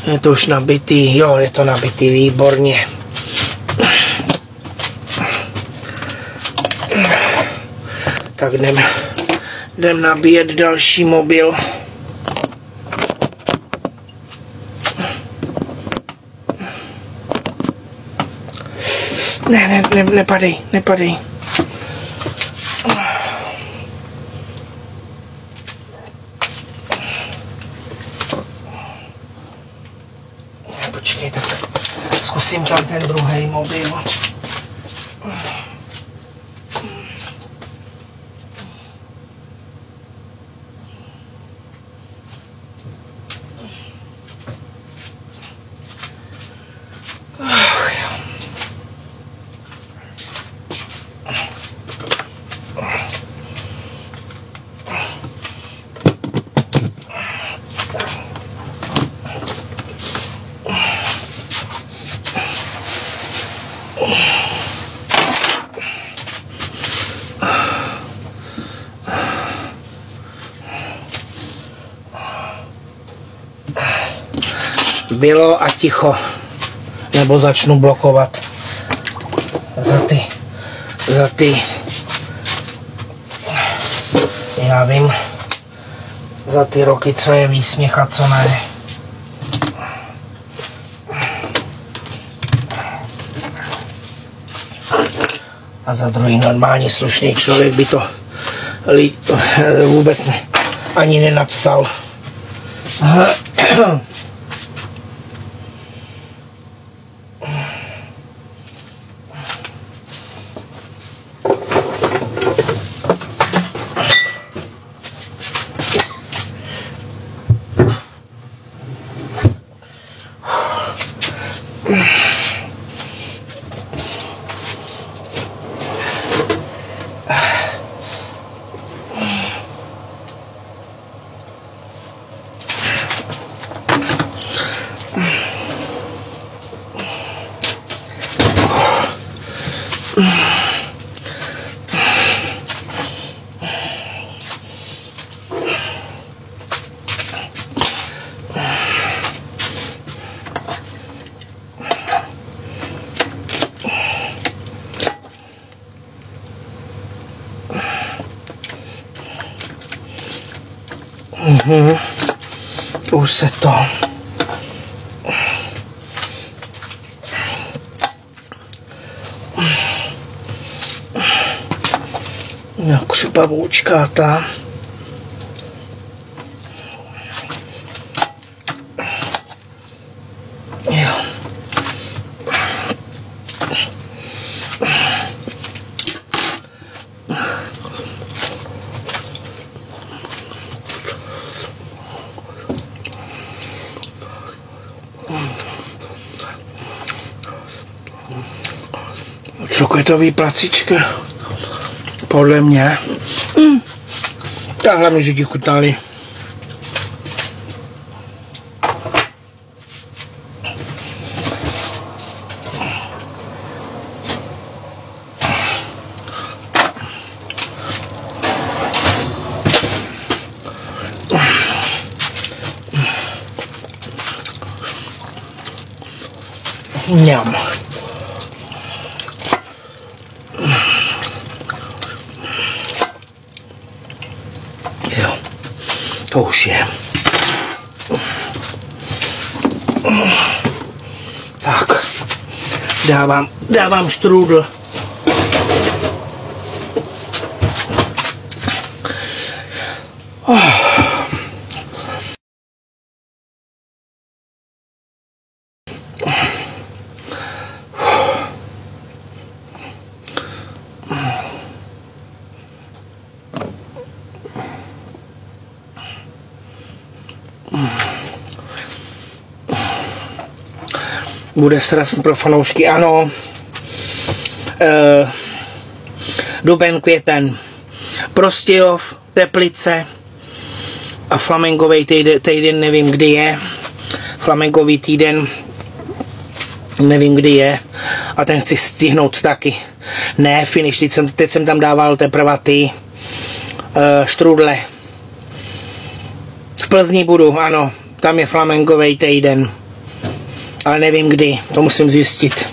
Je to už nabitý, jo, je to nabitý, výborně. Tak jdem nabíjet další mobil. Ne, nepadej. Počkej, tak zkusím tam ten druhý mobil. Bylo a ticho, nebo začnu blokovat za ty, já vím, za ty roky, co je výsměch a co ne. A za druhý normální slušný člověk by to vůbec ani nenapsal. Už se to jak šupavoučká ta. Jo. Čokoladový placička, podle mě. Tak hlavně, že ti chutnali. Mňam. Jo, to už je. Tak, dávám štrůdl. Bude sraz pro fanoušky, ano. Duben, květen, Prostějov, Teplice a flamenkový týden nevím kdy je. Flamenkový týden nevím kdy je a ten chci stihnout taky. Ne, finish, teď jsem tam dával teprve ty štrůdle. V Plzni budu, ano, tam je flamenkový týden. ale nevím kdy, to musím zjistit.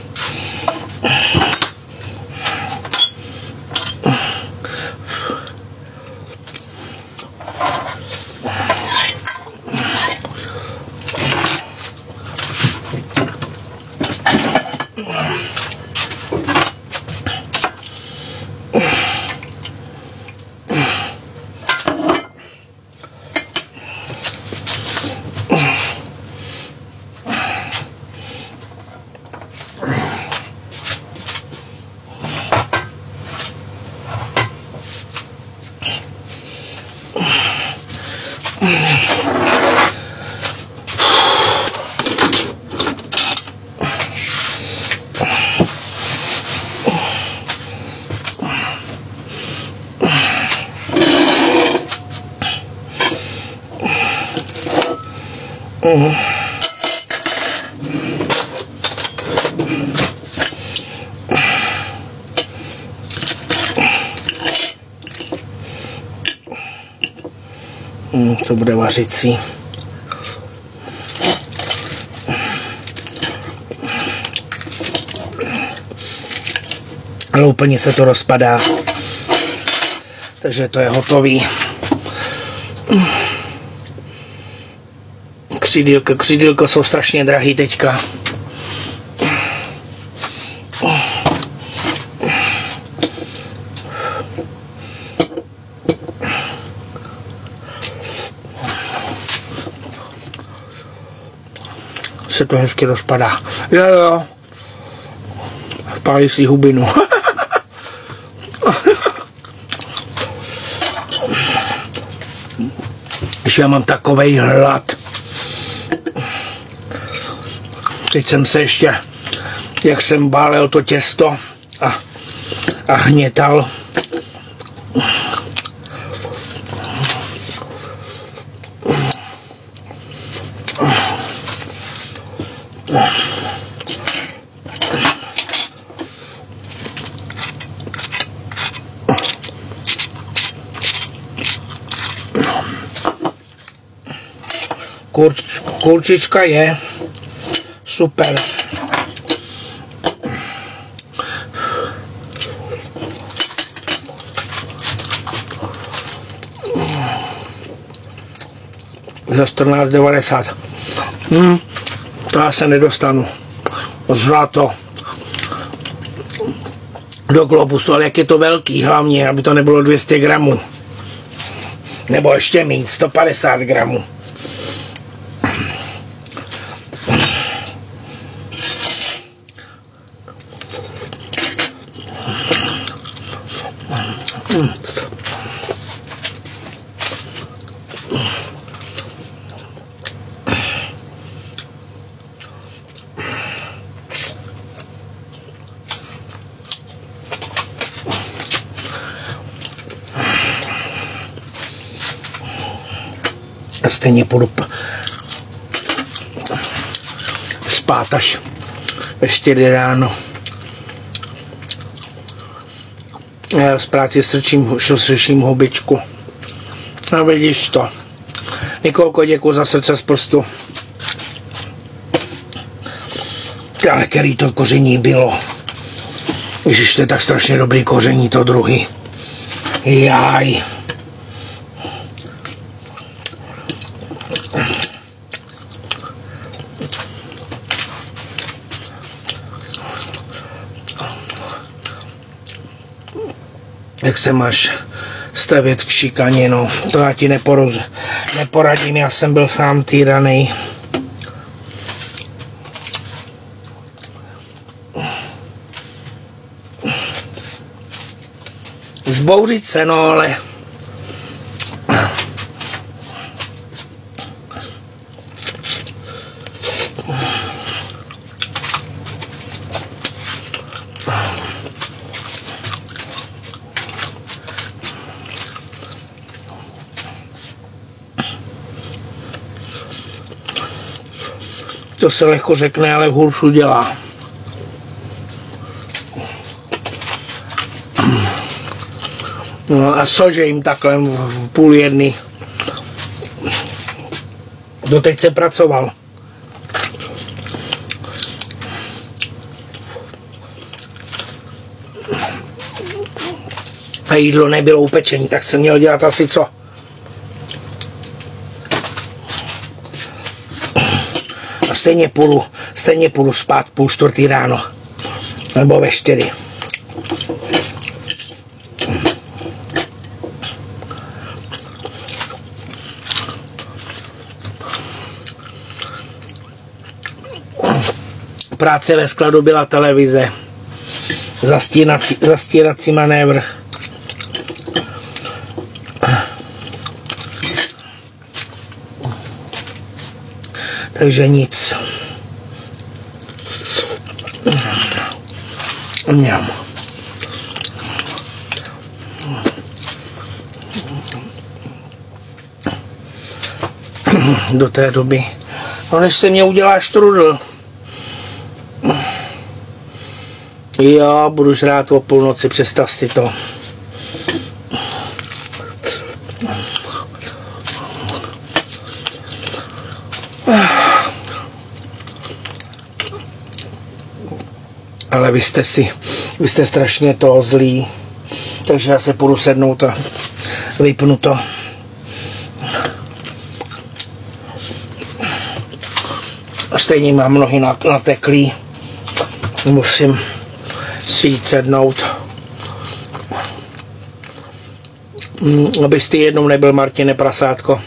To bude vařicí. Ale úplně se to rozpadá. Takže to je hotový. Křidílko jsou strašně drahý teďka. Se to hezky rozpadá. Jo. Pálí si hubinu. Když já mám takovej hlad. Teď jsem se ještě, jak jsem bálel to těsto a hnětal. Kurčička je super. Za 14,90. To já se nedostanu. Zlato. Do Globusu, ale jak je to velký, hlavně, aby to nebylo 200 gramů. Nebo ještě méně, 150 gramů. Stejně půjdu spát až ve 4 ráno. Já z práci srčím hubičku. No vidíš to. Nikolko, děkuji za srdce z prstu. Ale který to koření bylo. Ježiš, to je tak strašně dobrý koření, to druhý. Jaj. Jak se máš stavět k šikaně, no, to já ti neporadím, já jsem byl sám týranej. Zbouřit se, no, ale to se lehko řekne, ale hůř udělá. No a cože jim takhle v 12:30. Doteď se pracoval. A jídlo nebylo upečení, tak jsem měl dělat asi co? A stejně půjdu spát 3:30 ráno. Nebo ve 4. Práce ve skladu byla televize. Zastírací manévr. Takže nic. Mňam. Do té doby. No než se mě udělá štrudl. Jo, budu žrát o půlnoci, představ si to. Ale vy jste strašně to zlí. Takže já se půjdu sednout a vypnu to. Stejně mám nohy nateklý. Musím si jít sednout. Abys ty jednou nebyl, Martine prasátko.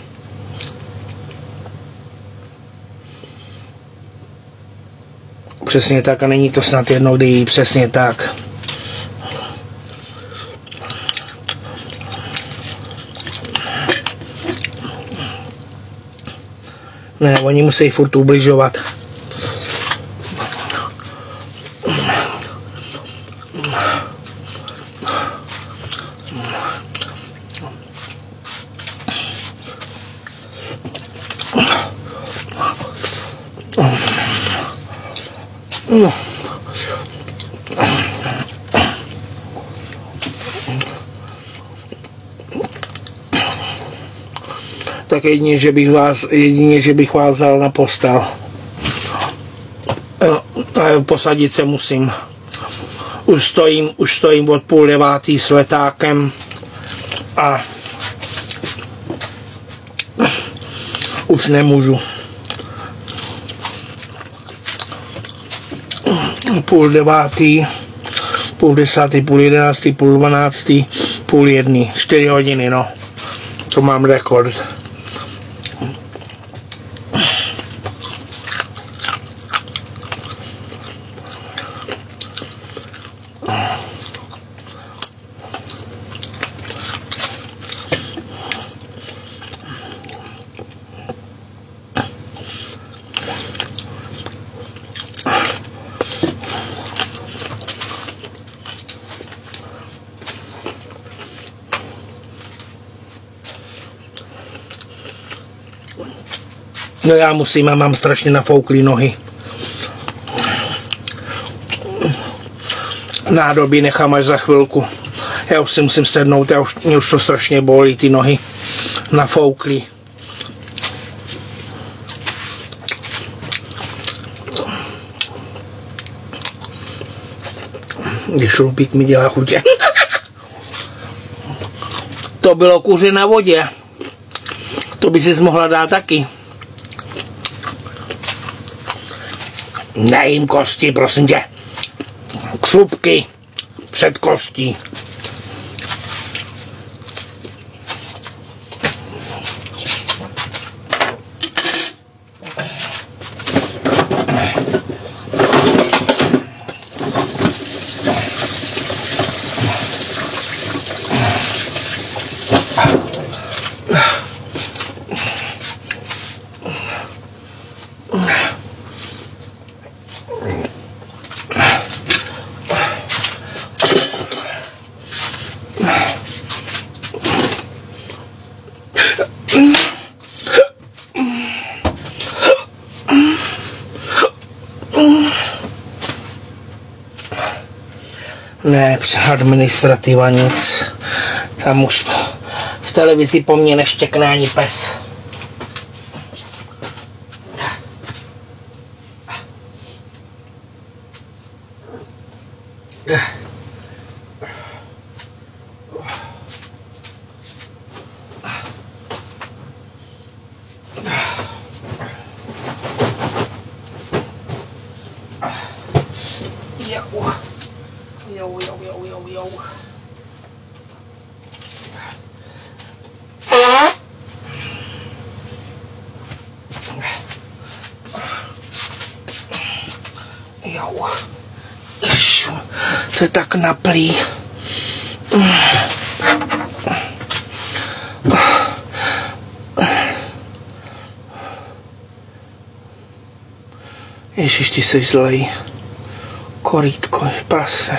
Přesně tak, a není to snad jednou, kdy přesně tak. Ne, oni musí furt ubližovat. Tak jedině, že bych vás vzal na postel. A posadit se musím. Už stojím od 8:30 s letákem a už nemůžu. 8:30, 9:30, 10:30, 11:30, 12:30, 4 hodiny, no. To mám rekord. No já musím a mám strašně nafouklý nohy. Nádobí nechám až za chvilku. Já už si musím sednout, mě už to strašně bolí, ty nohy nafouklý. Když šroubík mi dělá chutě. To bylo kuře na vodě. To by si mohla dát taky. Nejím kosti, prosím tě. Křupky před kostí. Ne, administrativa nic. Tam už v televizi po mně neštěkne ani pes. Jo. Jo. Ježišu, to je tak naplý. Ježiš, ty jsi zlej. Korítko, prase.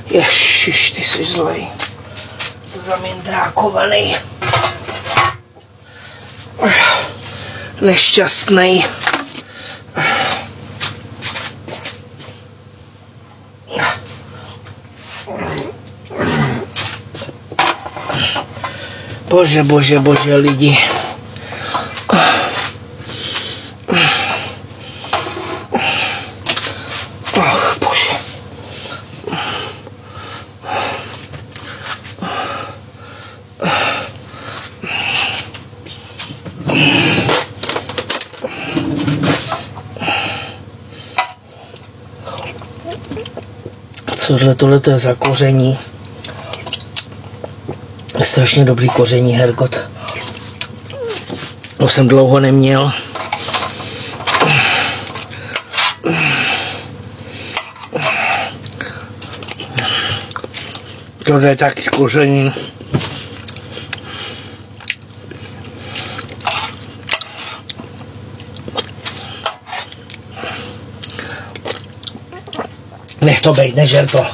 Ježiš, ty jsi zlej. Zamindrákovaný. Nešťastný. Bože, bože, bože, lidi. Ach, bože. Tohle je za koření. Strašně dobrý koření, hergot. To jsem dlouho neměl. Tohle je taky koření. Nech to bejt, nežer to.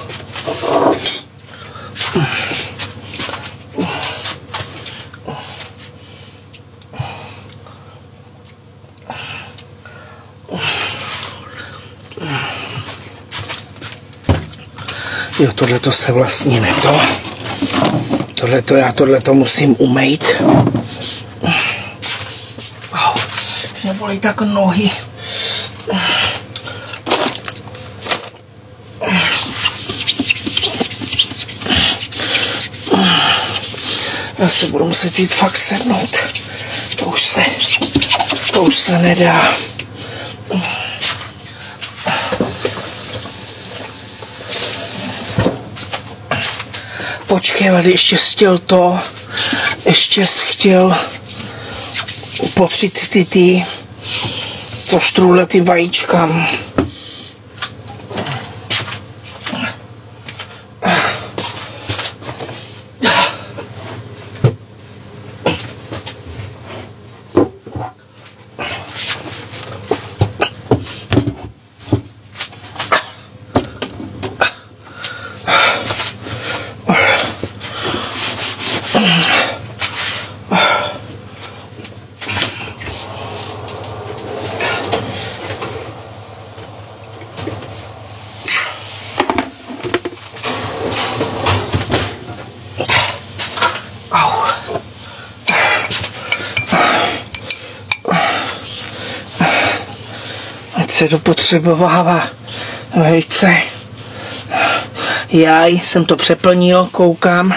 Jo, tohleto se vlastně neto. Tohleto musím umýt. Mě bolí tak nohy. Já se budu muset jít fakt sednout. To už se nedá. Počkej, ale ještě chtěl potřít to štrůdle tím vajíčkám. Se dopotřebovává vejce. Jaj, jsem to přeplnil, koukám.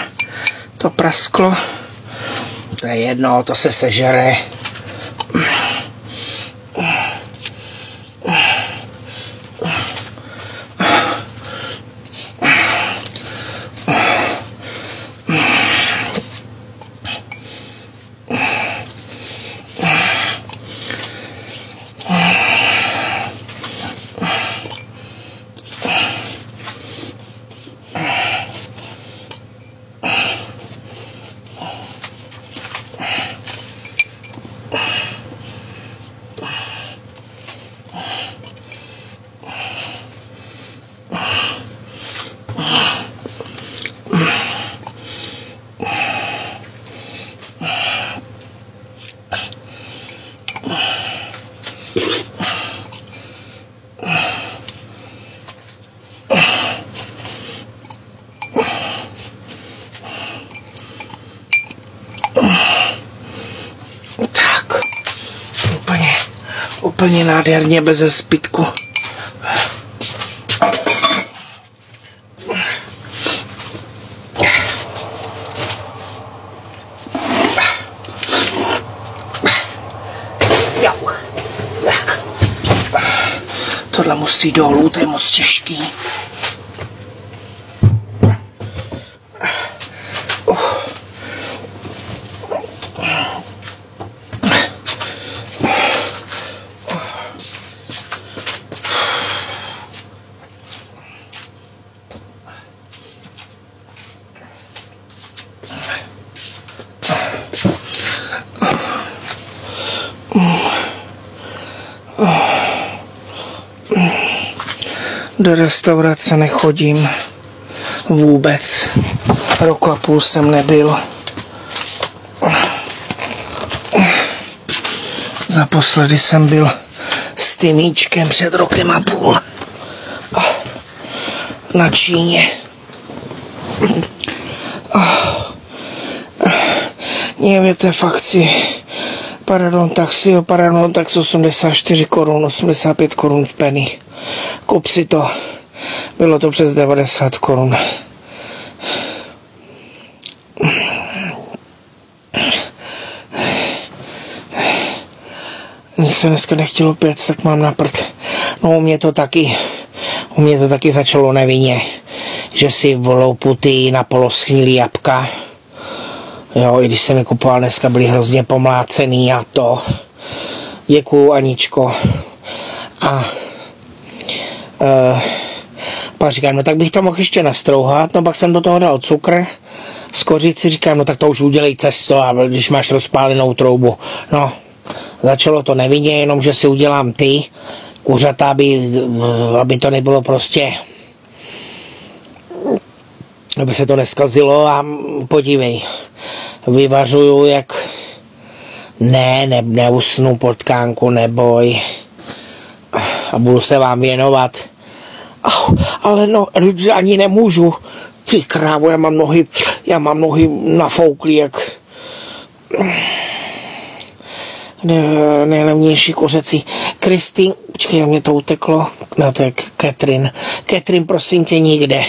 To prasklo. To je jedno, to se sežere. Úplně nádherně, beze zbytku. Tak. Tohle musí dolů, to je moc těžký. Do restaurace nechodím vůbec. Rok a půl jsem nebyl. Zaposledy jsem byl s Tymíčkem před rokem a půl na Číně. Něvěte fakci Paradon tax 84 korun, 85 korun v penny. Kup si to. Bylo to přes 90 korun. Mně se dneska nechtělo pět, tak mám na prd. No u mě to taky začalo nevinně, že si voloupu ty na poloschnilý jabka. Jo, i když jsem je kupoval dneska, byly hrozně pomlácený a to. Děkuju, Aničko. A pak říkám, no tak bych to mohl ještě nastrouhat, no pak jsem do toho dal cukr, z kořici, říkám, no tak to už udělej cesto, a když máš rozpálenou troubu. No, začalo to nevinně, jenom že si udělám ty kuřata, aby to nebylo prostě, aby se to neskazilo, a podívej, vyvařuju jak neusnu potkánku, neboj, a budu se vám věnovat. Ale no, ani nemůžu. Ty krávo, já mám nohy nafouklý jak nejlevnější kořecí. Kristýn, počkej, mě to uteklo. No to je Catherine. Catherine, prosím tě, nikde.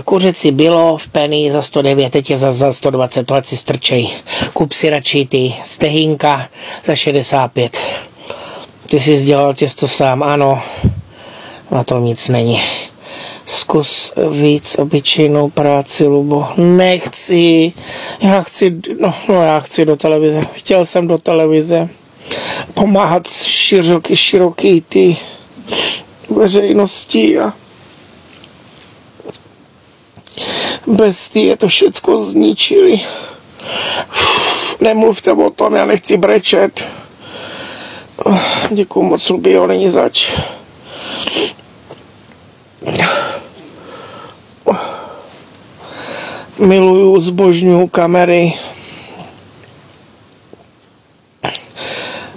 Kuřecí bylo v penny za 109, teď je za 120, tohle si strčej. Kup si radši ty stehínka za 65. Ty jsi dělal těsto sám, ano. Na tom nic není. Zkus víc obyčejnou práci, Lubo. Nechci. Já chci do televize. Chtěl jsem do televize pomáhat široký ty veřejnosti a bez ty je to všecko zničili. Nemluvte o tom, já nechci brečet. Děkuju moc, Lubio, není zač. Miluju, zbožňuju kamery.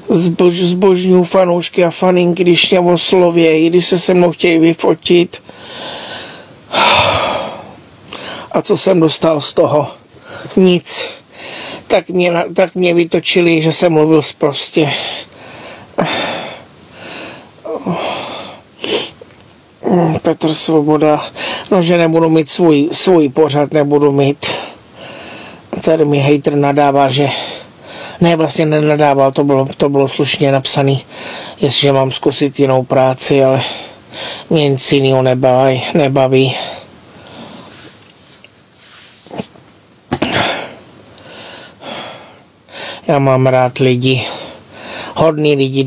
Zbožňuju fanoušky a faninky, když mě oslovějí, když se mnou chtějí vyfotit. A co jsem dostal z toho? Nic. Tak mě vytočili, že jsem mluvil sprostě. Petr Svoboda, no že nebudu mít svůj pořad, nebudu mít. Tady mi hejtr nadává, že ne, vlastně nenadával, to bylo slušně napsaný, jestliže mám zkusit jinou práci, ale mě nic jiného nebaví. Já mám rád lidi, hodný lidi,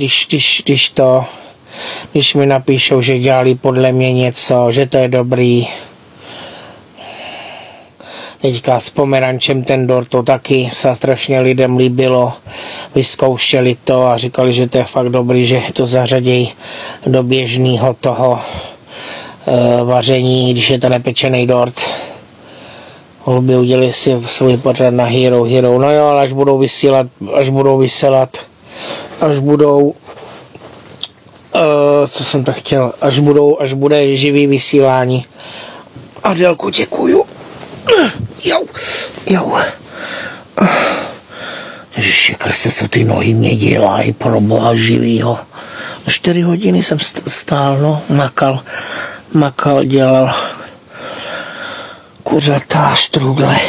když mi napíšou, že dělali podle mě něco, že to je dobrý. Teďka s pomerančem ten dort, to taky se strašně lidem líbilo. Vyzkoušeli to a říkali, že to je fakt dobrý, že to zařadějí do běžného toho vaření, když je to nepečený dort. Holubi udělali si svůj pořad na Hero. No jo, ale až budou co jsem tak chtěl, až bude živý vysílání. Adelko, děkuju. Jo. Ježiši Kriste, co ty nohy mě dělají, pro boha živýho. 4 hodiny jsem stál, no, makal, dělal kuřata, štrudle.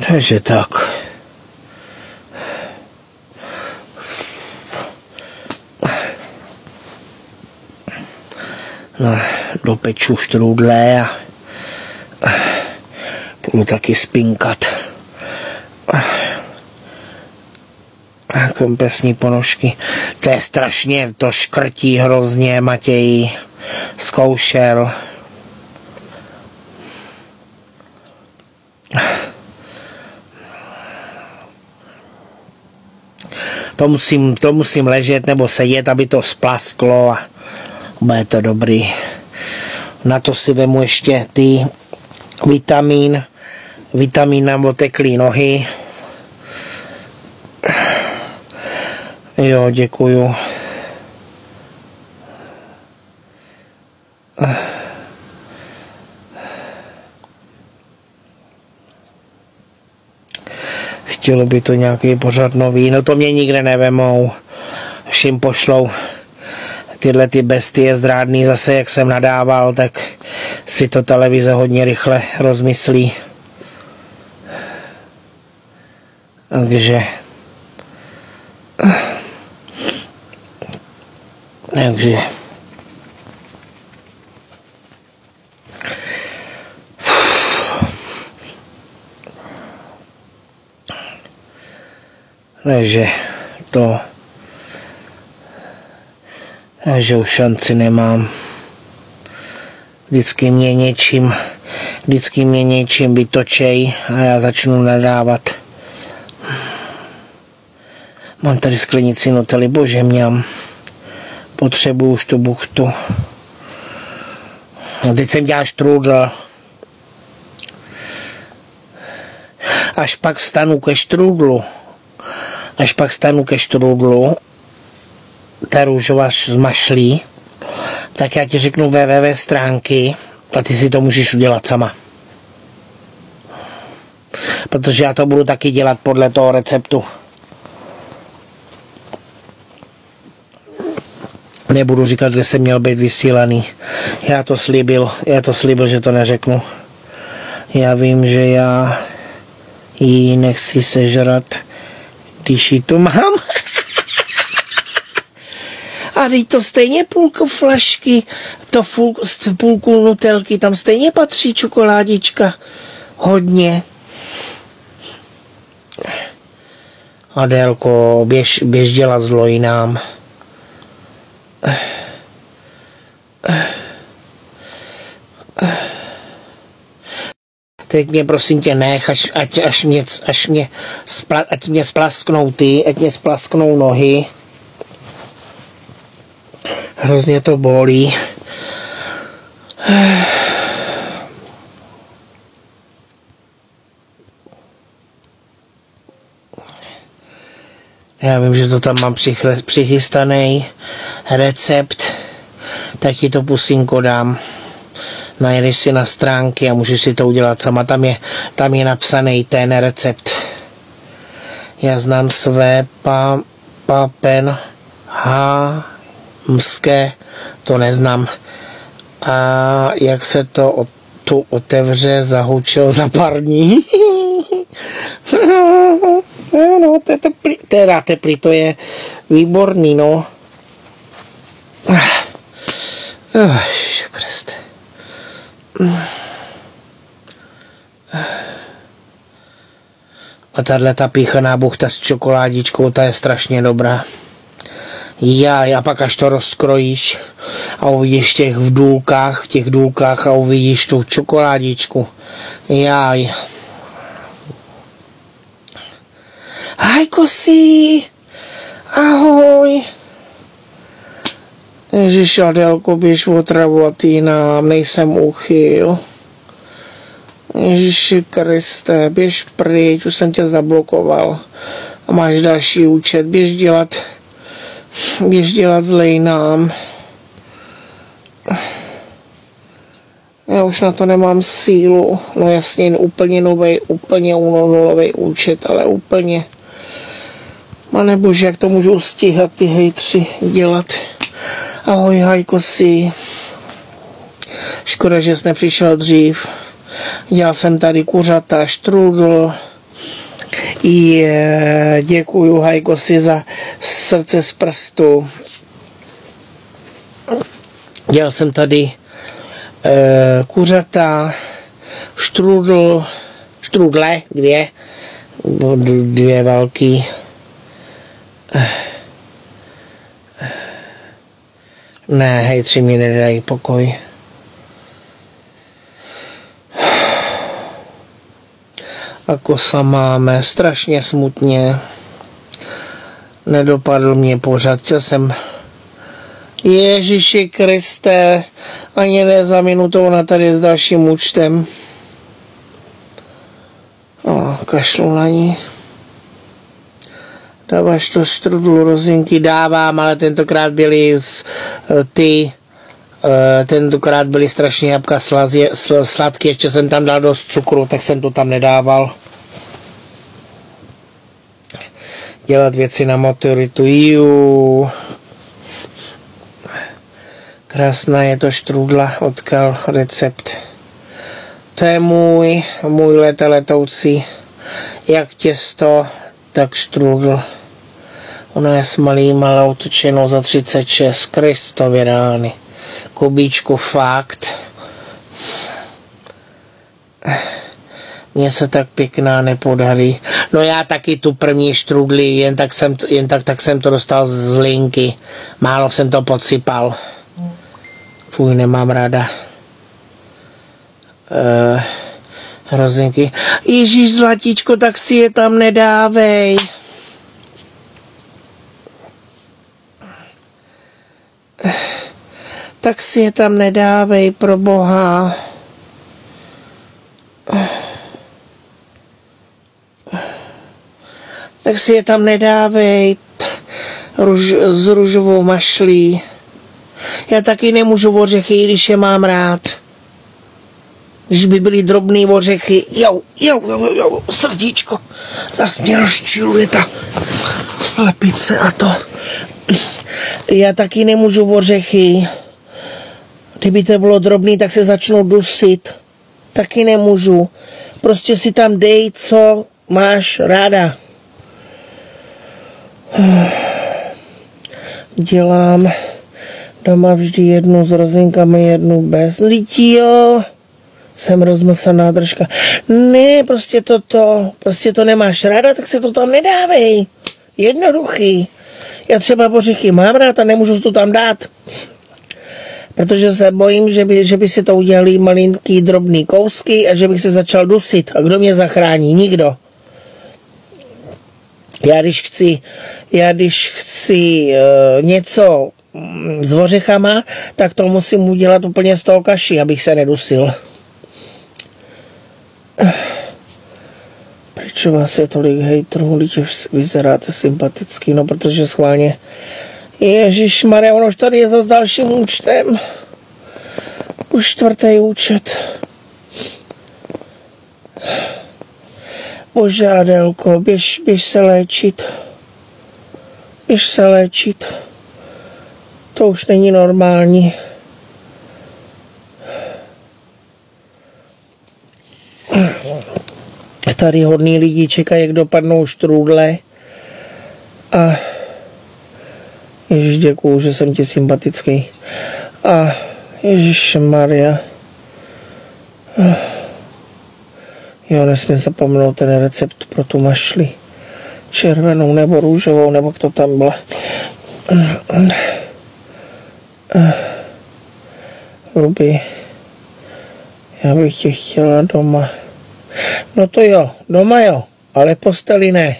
Takže tak. No, dopeču štrůdle a budu taky spinkat. Kompresní ponožky. To je strašně, to škrtí hrozně, Matěj zkoušel. To musím ležet nebo sedět, aby to splasklo a bude to dobrý. Na to si vemu ještě ty vitamin na oteklý nohy. Jo, děkuju. Chtělo by to nějaký pořad nový, no to mě nikde nevemou. Až jim pošlou tyhle ty bestie zdrádný zase, jak jsem nadával, tak si to televize hodně rychle rozmyslí. Takže takže už šanci nemám. Vždycky mě něčím vytočej a já začnu nadávat. Mám tady sklenici Nutelly, bože mňam. Potřebuju už tu buchtu. A teď jsem dělal štrůdl. Až pak vstanu ke štrůdlu, ta růžová z mašlí, tak já ti řeknu www stránky a ty si to můžeš udělat sama. Protože já to budu taky dělat podle toho receptu. Nebudu říkat, kde jsem měl být vysílaný. Já to slíbil, že to neřeknu. Já vím, že já ji nechci sežrat, když ji tu mám. A teď to stejně půlku flašky, půlku Nutelky, tam stejně patří čokoládička. Hodně. Adélko, běž dělat zlo jinám. Teď mě prosím tě nech, ať mě splasknou nohy. Hrozně to bolí. Já vím, že to tam mám přichystaný recept, tak ti to pusinko dám. Najedeš si na stránky a můžeš si to udělat sama. Tam je napsaný ten recept. Já znám své papen mské, to neznám. A jak se to tu otevře, zahučil za pár dní. No, to je teplý, to je výborný, no. Kriste. A tato píchaná buchta s čokoládičkou, ta je strašně dobrá. A pak až to rozkrojíš a uvidíš v těch důlkách a uvidíš tu čokoládičku. Hej, Kosi! Ahoj! Ježiš, Adélko, běž otravovat jinam, nejsem úchyl. Ježiši Kriste, běž pryč, už jsem tě zablokoval. A máš další účet, běž dělat zlej nám. Já už na to nemám sílu. No jasně, úplně nulový účet, ale úplně. Panebože, jak to můžou stíhat ty hejtři dělat. Ahoj, Hajkosi. Škoda, že jsi nepřišel dřív. Dělal jsem tady kuřata, štrůdl. Děkuju, Hajkosi, za srdce z prstu. Dělal jsem tady kuřata, štrůdle, dvě velký. Ne, hejtři mi nedají pokoj. A kosa máme strašně smutně. Nedopadl mě pořád, chtěl jsem... Ježíši Kriste, ani ne za minutu, ona tady je s dalším účtem. Kašlu na ní. Dáváš to štrudlu, rozinky, dávám, ale tentokrát byly tentokrát byly strašně jabka sladké, ještě jsem tam dal dost cukru, tak jsem to tam nedával. Dělat věci na maturitu, Krásná je to štrudla, odkal recept. To je můj letoucí, jak těsto, tak štrudl. Ona je s malou točenou za 36, Kristově rány. Kubíčku fakt. Mně se tak pěkná nepodarí. No já taky tu první štrudli, jen tak jsem to dostal z linky. Málo jsem to podsypal. Fuj, nemám ráda. Hrozinky. Ježíš zlatíčko, tak si je tam nedávej. Tak si je tam nedávej, pro boha. Tak si je tam nedávej. S růžovou mašlí. Já taky nemůžu ořechy, když je mám rád. Když by byly drobný ořechy. Jo, srdíčko. Zas mě rozčiluje ta slepice a to. Já taky nemůžu ořechy. Kdyby to bylo drobný, tak se začnou dusit. Taky nemůžu. Prostě si tam dej, co máš ráda. Dělám doma vždy jednu s rozinkami, jednu bez. Jo, jsem rozmlsaná držka. Ne, prostě to nemáš ráda, tak se to tam nedávej. Jednoduchý. Já třeba ořechy mám rád a nemůžu to tam dát. Protože se bojím, že by si to udělali malinký drobný kousky a že bych se začal dusit. A kdo mě zachrání? Nikdo. Já když chci něco s ořechama, tak to musím udělat úplně z toho kaši, abych se nedusil. Proč vás je tolik hejtrů, když vyzeráte sympaticky? No, protože schválně. Ježišmarja, ono už tady je zase dalším účtem. Už 4. účet. Bože Adélko, běž se léčit. Běž se léčit. To už není normální. Tady hodný lidi čekají, jak dopadnou štrůdle. A Ježíš, děkuju, že jsem ti sympatický. A Ježišmarja. Jo, nesmím zapomenout ten recept pro tu mašli. Červenou nebo růžovou, nebo kdo tam byla. Ruby, já bych tě chtěla doma. No to jo, doma jo, ale posteli ne.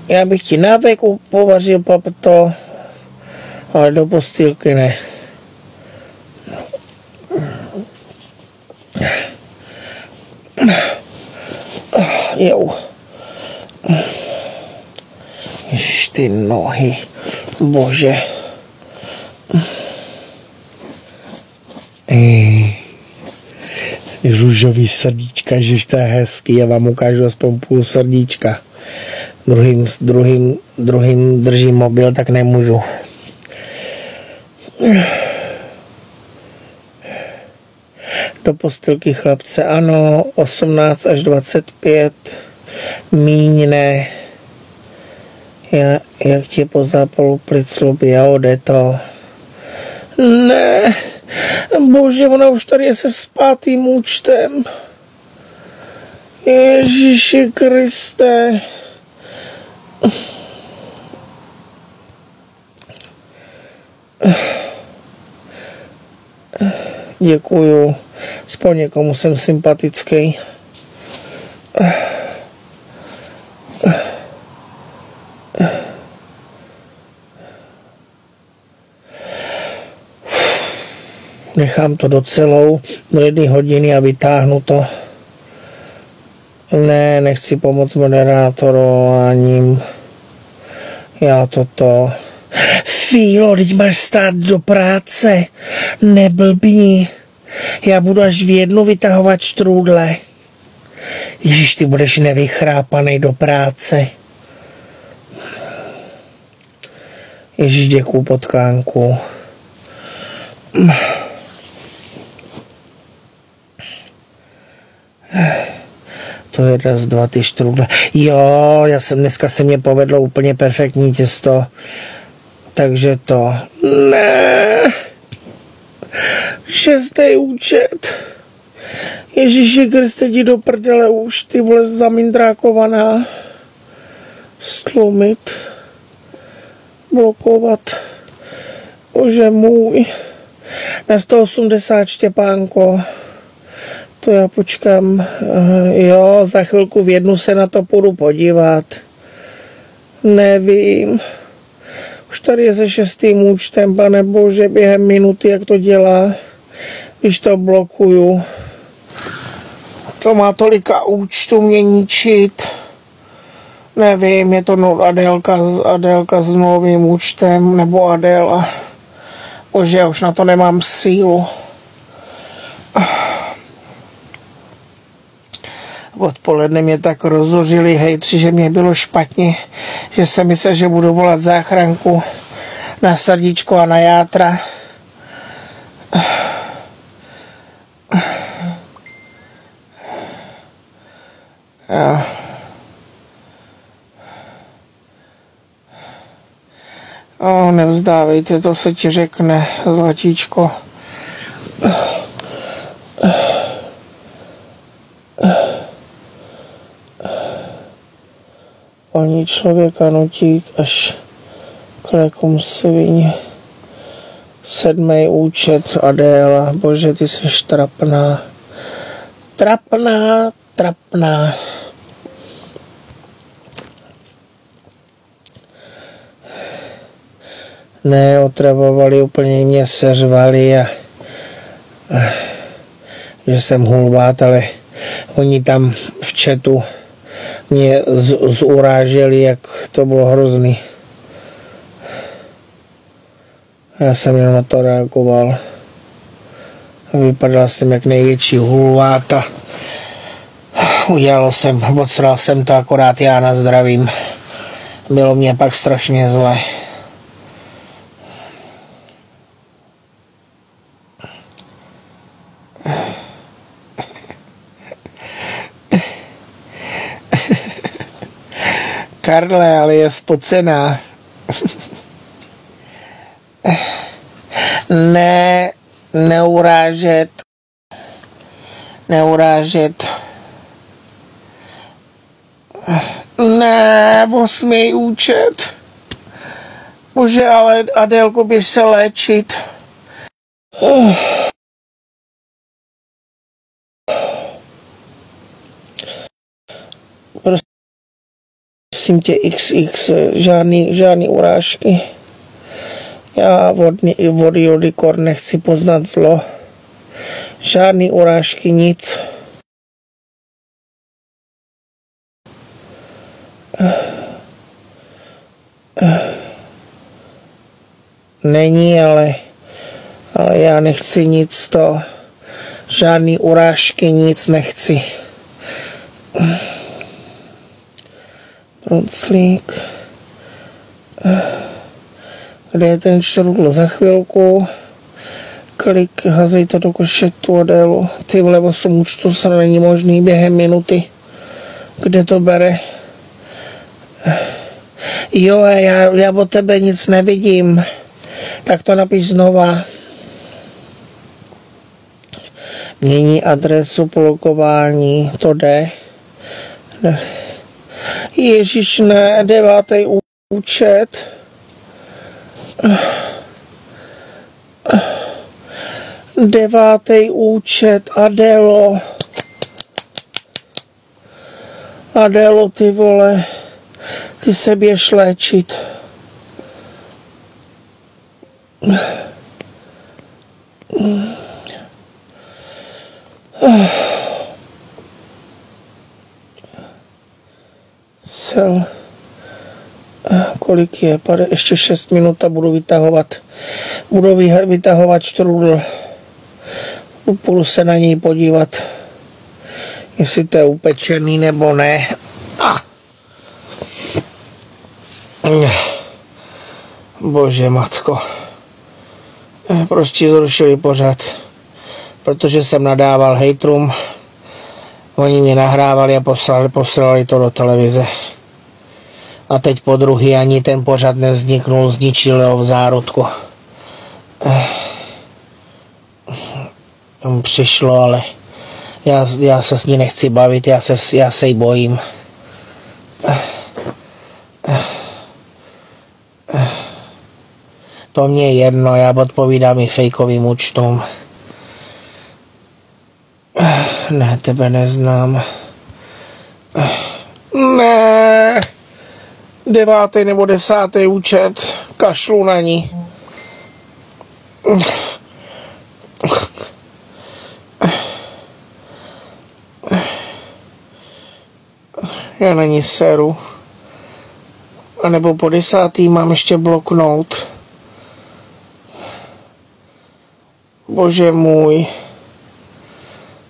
Já bych ti nápek povařil to, ale do postýlky ne. Jo. Ježiš, ty nohy. Bože. Růžový srdíčka, ježiš, to je hezký. Já vám ukážu aspoň půl srdíčka. Druhým držím mobil, tak nemůžu. Do postýlky chlapce, ano, 18 až 25, míň ne. Jak ti po zápalu plic slubí, jo, jde to. Ne, bože, ona už tady je se s 5. účtem. Ježíši Kriste. Děkuju. Aspoň někomu jsem sympatický. Nechám to docelou do 1 hodiny a vytáhnu to. Ne, nechci pomoct moderátorováním. Já toto. Fílo, teď máš stát do práce. Neblbni. Já budu až v 1 vytahovat štrůdle. Ježíš, ty budeš nevychrápanej do práce. Ježíš, děkuju, potkánku. To je 1, 2, ty štrůdle. Jo, dneska se mě povedlo úplně perfektní těsto. Takže to. Ne. 6. účet. Ježíši Kriste, jdi do prdele už, ty vole zamindrákovaná. Stlumit. Blokovat. Bože můj. Na 180, Štěpánko. To já počkám. Jo, za chvilku v 1 se na to půjdu podívat. Nevím. Už tady je se 6. účtem, pane bože, během minuty, jak to dělá, když to blokuju. To má tolika účtů mě ničit. Nevím, je to Adélka s novým účtem, nebo Adéla. Bože, já už na to nemám sílu. Odpoledne mě tak rozořili hejtři, že mě bylo špatně, že jsem myslel, že budu volat záchranku na srdíčko a na játra. Nevzdávejte, to se ti řekne, zlatíčko. Oni člověka nutí až k lékům svině. 7. účet Adéla. Bože, ty jsi trapná. Trapná. Ne, otravovali, úplně mě seřvali a že jsem hulvát, ale oni tam v chatu mě zuráželi, jak to bylo hrozný. Já jsem jenom na to reagoval. Vypadal jsem jak největší hulvát a odsral jsem to akorát já na zdravím. Bylo mě pak strašně zle. Karle, ale je spocená. Ne, neurážet. Ne, 8. účet. Bože, ale Adélko, běž se léčit. Prosím tě, XX, žádný urážky. Já od Jodikor nechci poznat zlo. Žádný urážky, nic. Není, ale já nechci nic to. Žádný urážky, nic nechci. Brunclík. Kde je ten šrudl? Za chvilku. Klik, hazej to do koše tu Adélu. Ty vole, 8 účtů se není možný během minuty. Kde to bere? Jo, já od tebe nic nevidím. Tak to napiš znova. Mění adresu blokování. To jde. Ježíš, ne, 9. účet. Devátý účet, Adélo. Adélo, ty vole. Ty se běž léčit. Kolik je? Ještě 6 minut a budu vytahovat štrůdl. Půjdu se na něj podívat, jestli to je upečený nebo ne. Bože matko. Prostě zrušili pořad, protože jsem nadával hejtrům. Oni mě nahrávali a poslali to do televize. A teď po druhý ani ten pořad nevzniknul, zničili ho v zárodku. Přišlo, ale já se s ní nechci bavit, já se jí bojím. To mě je jedno, já odpovídám i fejkovým účtům. Ne, tebe neznám. Ne. 9. nebo 10. účet. Kašlu na ní. Já na ní seru. A nebo po 10. mám ještě bloknout. Bože můj.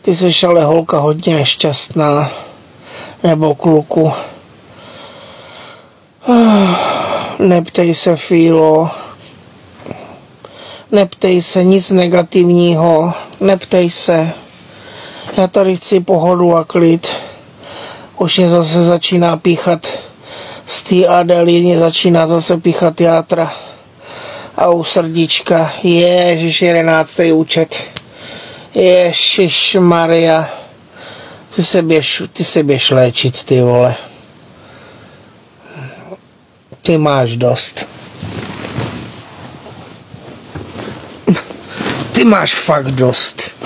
Ty jsi ale holka hodně nešťastná. Nebo kluku. Neptej se, Fílo. Neptej se, nic negativního. Neptej se. Já tady chci pohodu a klid. Už mě zase začíná píchat. Z té Adelíny začíná zase píchat játra. A u srdíčka. Ježiš, 11. účet. Ježiš Maria. Ty se běž léčit, ty vole. Ty máš dost. Ty máš fakt dost.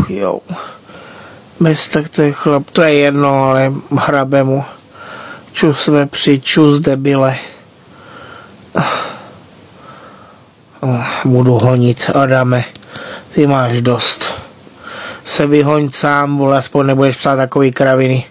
Jo. Bez tak to je chlap, to je jedno, ale hrabe mu. Čus vepři, čus debile. Budu honit, Adame, ty máš dost. Se vyhoň sám, vole, aspoň nebudeš psát takový kraviny.